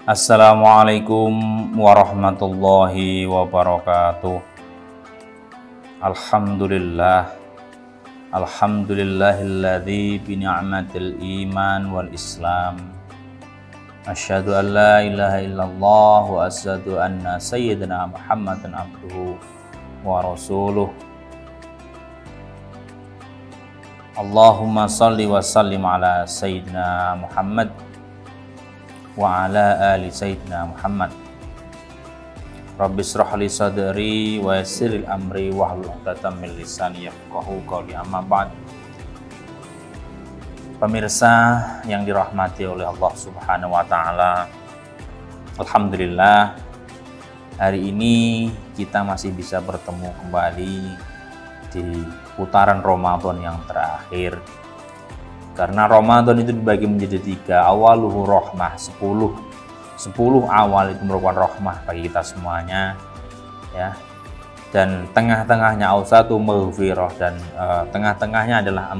Assalamualaikum warahmatullahi wabarakatuh. Alhamdulillahilladzi bi ni'matil iman wal islam. Asyhadu an la ilaha illallah wa asyhadu anna sayyidina Muhammadan abduhu wa rasuluh. Allahumma salli wa sallim ala sayyidina Muhammad wa ala ali sayyidina Muhammad. Rabbi shrah li sadri wa yassir amri wahlul 'uqdatam min lisani yafqahu qawli. Amma ba'd. Pemirsa yang dirahmati oleh Allah Subhanahu wa taala, alhamdulillah hari ini kita masih bisa bertemu kembali di putaran Ramadan yang terakhir. Karena Ramadan itu dibagi menjadi 3, awaluhu rahmah, 10 awal itu merupakan rahmah bagi kita semuanya, ya. Dan tengah-tengahnya awsatu maghfirah, dan tengah-tengahnya adalah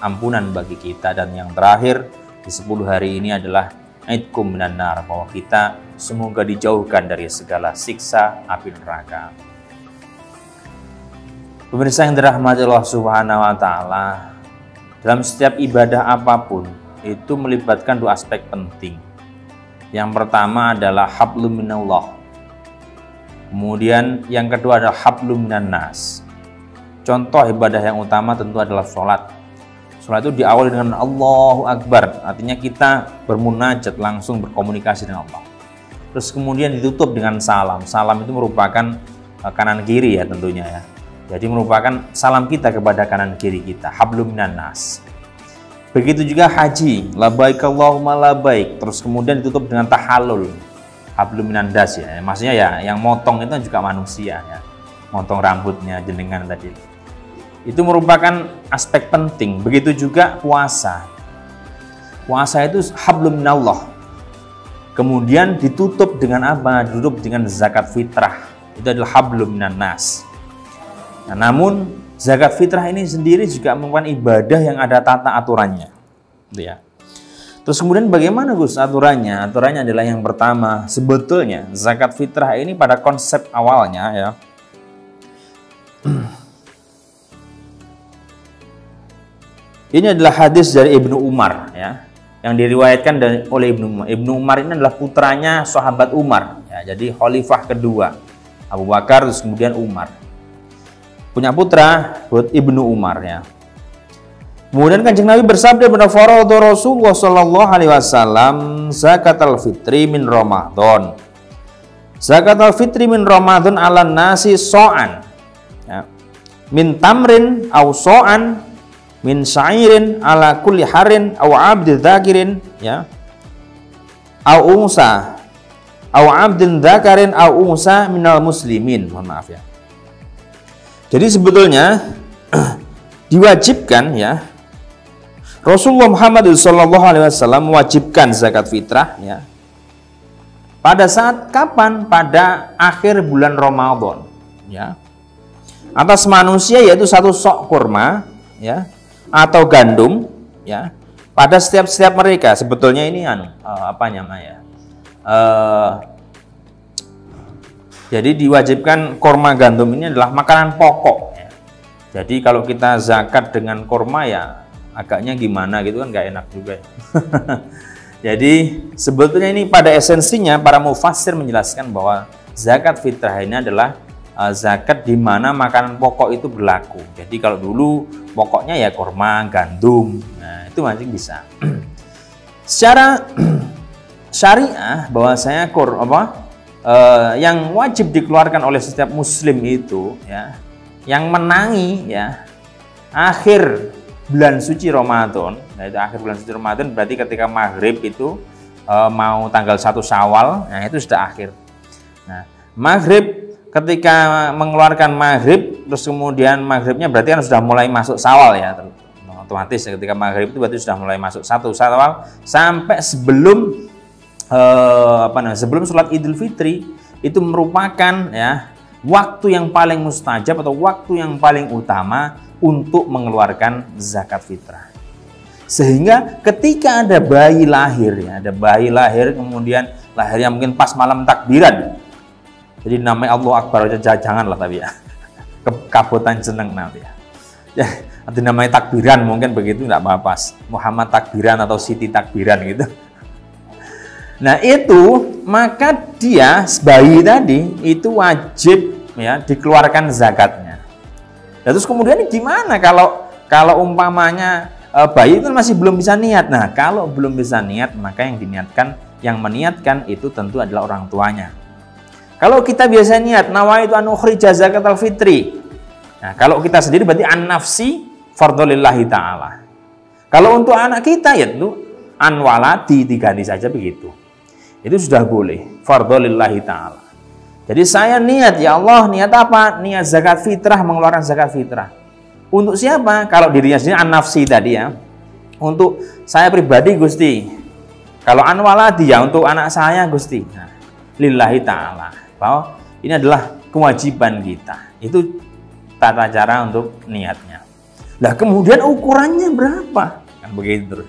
ampunan bagi kita, dan yang terakhir di 10 hari ini adalah idkum minan nar, bahwa kita semoga dijauhkan dari segala siksa api neraka. Pemirsa yang dirahmati Allah Subhanahu wa taala, dalam setiap ibadah apapun itu melibatkan 2 aspek penting. Yang pertama adalah hablum minallah. Kemudian yang kedua adalah hablum minan nas. Contoh ibadah yang utama tentu adalah sholat. Sholat itu diawali dengan Allahu Akbar, artinya kita bermunajat, langsung berkomunikasi dengan Allah. Terus kemudian ditutup dengan salam. Salam itu merupakan kanan kiri ya tentunya ya. Jadi merupakan salam kita kepada kanan kiri kita, hablum minan nas. Begitu juga haji, labbaik Allahumma labbaik. Terus kemudian ditutup dengan tahallul, hablum minan nas ya. Maksudnya ya, yang motong itu juga manusia ya. Motong rambutnya jenengan tadi. Itu merupakan aspek penting. Begitu juga puasa. Puasa itu hablum minallah. Kemudian ditutup dengan apa? Ditutup dengan zakat fitrah. Itu adalah hablum minan nas. Nah, namun zakat fitrah ini sendiri juga merupakan ibadah yang ada tata aturannya, gitu ya. Terus kemudian bagaimana Gus aturannya? Aturannya adalah yang pertama, sebetulnya zakat fitrah ini pada konsep awalnya ya, ini adalah hadis dari Ibnu Umar ya, yang diriwayatkan oleh Ibnu Umar. Ibnu Umar ini adalah putranya sahabat Umar ya, jadi khalifah kedua Abu Bakar, terus kemudian Umar. Punya putra buat Ibnu Umar ya. Kemudian Kanjeng Nabi bersabda, "Bana faradu Rasulullah sallallahu alaihi wasallam zakatul fitri min Ramadan. Zakatul fitri min Ramadan ala nasi so'an. Ya. Min tamrin aw so'an min syairin ala kulli harin aw abdi dzakirin ya. Aw unsa aw abdin dzakarin aw unsa minal muslimin." Mohon maaf ya. Jadi sebetulnya diwajibkan ya, Rasulullah Muhammad SAW mewajibkan zakat fitrah ya. Pada saat kapan? Pada akhir bulan Ramadan ya. Atas manusia yaitu 1 sok kurma ya, atau gandum ya. Pada setiap mereka sebetulnya ini apa namanya? Jadi diwajibkan kurma gandum ini adalah makanan pokok ya. Jadi kalau kita zakat dengan kurma ya agaknya gimana gitu kan, nggak enak juga ya. Jadi sebetulnya ini pada esensinya para mufassir menjelaskan bahwa zakat fitrah ini adalah zakat di mana makanan pokok itu berlaku. Jadi kalau dulu pokoknya ya kurma, gandum, nah itu masih bisa. Secara syariah bahwasanya yang wajib dikeluarkan oleh setiap muslim itu ya, yang menangi ya akhir bulan suci Ramadan. Nah, itu akhir bulan suci Ramadan berarti ketika maghrib itu mau tanggal 1 Syawal, nah itu sudah akhir. Nah, maghrib ketika mengeluarkan maghrib, terus kemudian maghribnya berarti kan sudah mulai masuk Syawal ya, otomatis ya, ketika maghrib itu berarti sudah mulai masuk 1 Syawal sampai sebelum sebelum sholat Idul Fitri. Itu merupakan ya waktu yang paling mustajab atau waktu yang paling utama untuk mengeluarkan zakat fitrah. Sehingga ketika ada bayi lahir, ya, ada bayi lahir, kemudian lahirnya mungkin pas malam takbiran. Jadi namanya Allah Akbar aja janganlah tapi ya. Kabutan seneng nanti ya. Ya, nanti namanya takbiran mungkin begitu nggak apa-apa. Muhammad takbiran atau Siti takbiran gitu. Nah itu maka dia bayi tadi itu wajib ya dikeluarkan zakatnya. Dan terus kemudian gimana kalau umpamanya bayi itu masih belum bisa niat. Nah kalau belum bisa niat maka yang meniatkan itu tentu adalah orang tuanya. Kalau kita biasa niat nawaitu an ukhrija zakatal fitri. Nah, kalau kita sendiri berarti an-nafsi fardholillahi ta'ala. Kalau untuk anak kita ya itu an-waladi diganti saja begitu. Itu sudah boleh, fardholillahi ta'ala. Jadi saya niat, ya Allah, niat apa? Niat zakat fitrah, mengeluarkan zakat fitrah. Untuk siapa? Kalau dirinya sendiri an-nafsi tadi ya. Untuk saya pribadi Gusti. Kalau an-waladi ya untuk anak saya Gusti. Nah, lillahi ta'ala. Bahwa ini adalah kewajiban kita. Itu tata cara untuk niatnya. Nah kemudian ukurannya berapa? Kan begitu.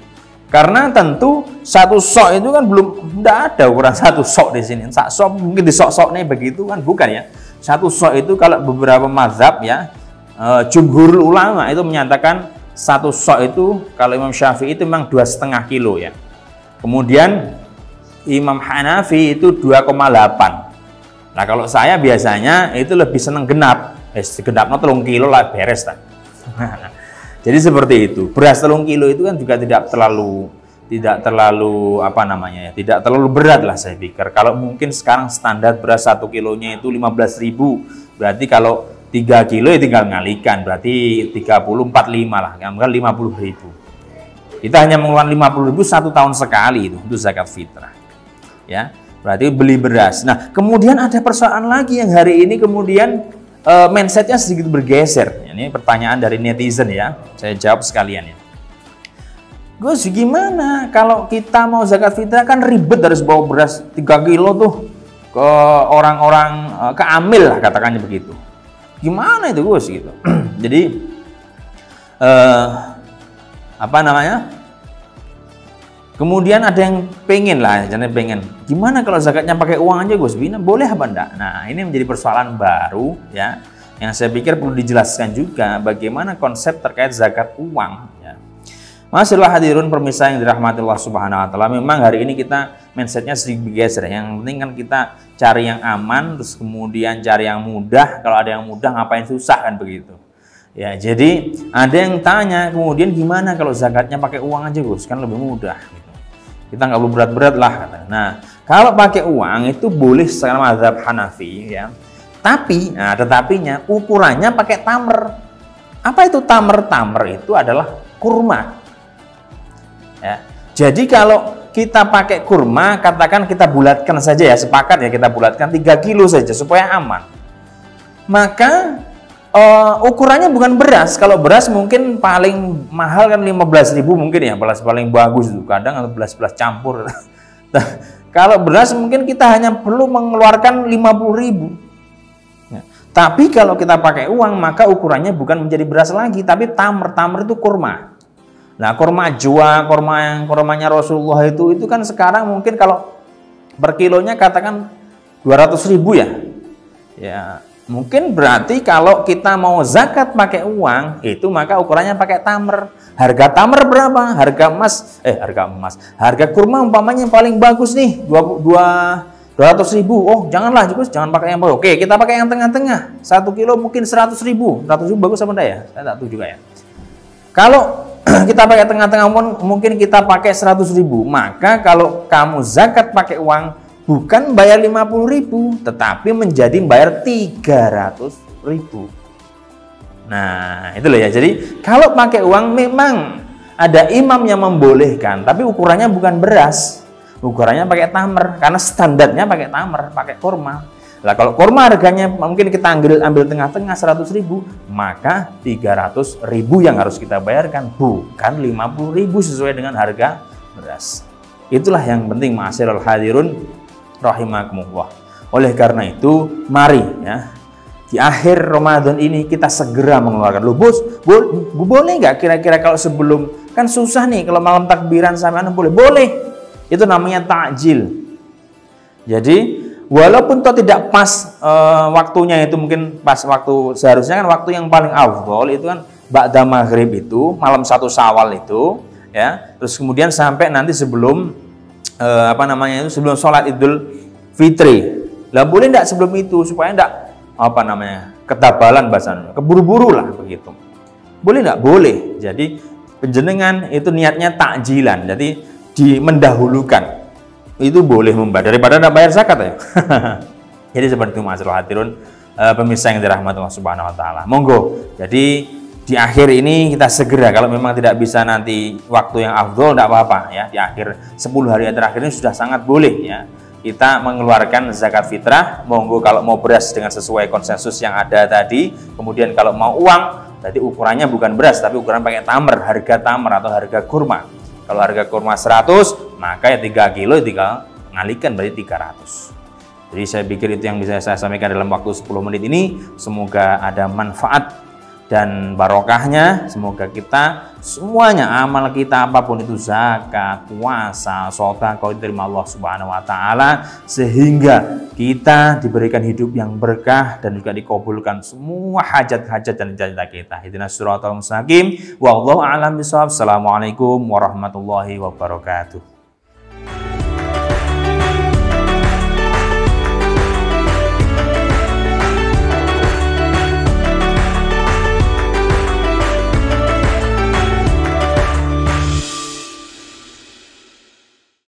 Karena tentu satu sok itu kan belum, tidak ada ukuran satu sok di sini. Satu sok mungkin di sok-sok nih begitu kan, bukan ya. Satu sok itu kalau beberapa mazhab ya, jumhur ulama itu menyatakan satu sok itu kalau Imam Syafi'i itu memang 2,5 kilo ya. Kemudian Imam Hanafi itu 2,8. Nah kalau saya biasanya itu lebih seneng genap. Genapnya 3 kilo lah beres tak. Jadi seperti itu. Beras 3 kilo itu kan juga tidak terlalu apa namanya ya, tidak terlalu berat lah saya pikir. Kalau mungkin sekarang standar beras 1 kilonya itu 15.000, berarti kalau 3 kilo ya tinggal ngalikan, berarti 30 45 lah, kan 50.000. Kita hanya mengeluarkan 50.000 1 tahun sekali itu untuk zakat fitrah. Ya, berarti beli beras. Nah, kemudian ada persoalan lagi yang hari ini kemudian mindsetnya sedikit bergeser. Ini pertanyaan dari netizen ya, saya jawab sekalian ya. Gus, gimana kalau kita mau zakat fitrah kan ribet, harus bawa beras 3 kilo tuh ke orang-orang ke amil lah katakannya begitu. Gimana itu Gus gitu. Jadi apa namanya? Kemudian ada yang pengen lah, jangan pengen. Gimana kalau zakatnya pakai uang aja Gus? Boleh apa enggak? Nah, ini menjadi persoalan baru ya, yang saya pikir perlu dijelaskan juga bagaimana konsep terkait zakat uang ya. Masyaallah hadirin pemirsa yang dirahmati Allah Subhanahu wa taala, memang hari ini kita mindsetnya sedikit bergeser. Yang penting kan kita cari yang aman, terus kemudian cari yang mudah. Kalau ada yang mudah ngapain susah kan begitu. Ya, jadi ada yang tanya kemudian gimana kalau zakatnya pakai uang aja Gus? Kan lebih mudah gitu. Kita nggak perlu berat-berat lah. Nah, kalau pakai uang itu boleh secara mazhab Hanafi ya. Tapi, nah ada tapinya, ukurannya pakai tamer. Apa itu tamer? Tamer itu adalah kurma. Ya. Jadi kalau kita pakai kurma, katakan kita bulatkan saja ya, sepakat ya kita bulatkan 3 kilo saja supaya aman. Maka ukurannya bukan beras. Kalau beras mungkin paling mahal kan 15.000 mungkin ya, beras paling bagus itu kadang atau beras campur. Nah, kalau beras mungkin kita hanya perlu mengeluarkan 50.000. Ya. Tapi kalau kita pakai uang maka ukurannya bukan menjadi beras lagi, tapi tamer. Tamer itu kurma. Nah, kurma ajwa, kurmanya Rasulullah itu kan sekarang mungkin kalau per kilonya katakan 200.000 ya. Ya. Mungkin berarti kalau kita mau zakat pakai uang itu maka ukurannya pakai tamer. Harga tamer berapa? Harga emas. Harga kurma umpamanya yang paling bagus nih 200.000. Oh janganlah Gus, jangan pakai yang bagus. Oke, kita pakai yang tengah-tengah. 1 kilo mungkin 100.000. 100.000 bagus apa enggak ya? Saya tak tahu juga ya. Kalau kita pakai tengah-tengah mungkin kita pakai 100.000. Maka kalau kamu zakat pakai uang bukan bayar 50.000, tetapi menjadi bayar 300.000. Nah, itu loh ya. Jadi, kalau pakai uang memang ada imam yang membolehkan, tapi ukurannya bukan beras. Ukurannya pakai tamer, karena standarnya pakai tamer, pakai kurma. Nah, kalau kurma harganya mungkin kita ambil tengah-tengah 100.000, maka 300.000 yang harus kita bayarkan, bukan 50.000 sesuai dengan harga beras. Itulah yang penting ma'asyiral hadirun rahimakumullah. Oleh karena itu, mari ya di akhir Ramadan ini kita segera mengeluarkan. Loh bos, boleh nggak kira-kira kalau sebelum, kan susah nih kalau malam takbiran sama boleh? Boleh. Itu namanya takjil. Jadi walaupun toh tidak pas waktunya itu, mungkin pas waktu seharusnya kan waktu yang paling afdol itu kan ba'da maghrib itu, malam 1 Syawal itu ya. Terus kemudian sampai nanti sebelum sebelum sholat Idul Fitri. Lah boleh enggak sebelum itu supaya enggak ketabalan bahasanya, keburu-buru lah begitu. Boleh enggak? Boleh. Jadi penjenengan itu niatnya takjilan, jadi mendahulukan. Itu boleh membayar daripada enggak bayar zakat ya. Jadi seperti itu Ma'asyiral hadirin pemirsa yang dirahmati Allah Subhanahu wa taala. Monggo. Jadi di akhir ini kita segera, kalau memang tidak bisa nanti waktu yang afdol enggak apa-apa ya. Di akhir 10 hari terakhir ini sudah sangat boleh ya. Kita mengeluarkan zakat fitrah. Monggo kalau mau beras dengan sesuai konsensus yang ada tadi. Kemudian kalau mau uang, berarti ukurannya bukan beras tapi ukuran pakai tamer, harga tamer atau harga kurma. Kalau harga kurma 100, maka ya 3 kilo tinggal ngalikan berarti 300. Jadi saya pikir itu yang bisa saya sampaikan dalam waktu 10 menit ini. Semoga ada manfaat dan barokahnya. Semoga kita semuanya, amal kita apapun itu, zakat, puasa, sedekah, diterima Allah Subhanahu wa taala, sehingga kita diberikan hidup yang berkah dan juga dikabulkan semua hajat-hajat dan cita-cita kita. Ihdinas siratal mustaqim. Wallahu a'lam bishawab. Assalamualaikum warahmatullahi wabarakatuh.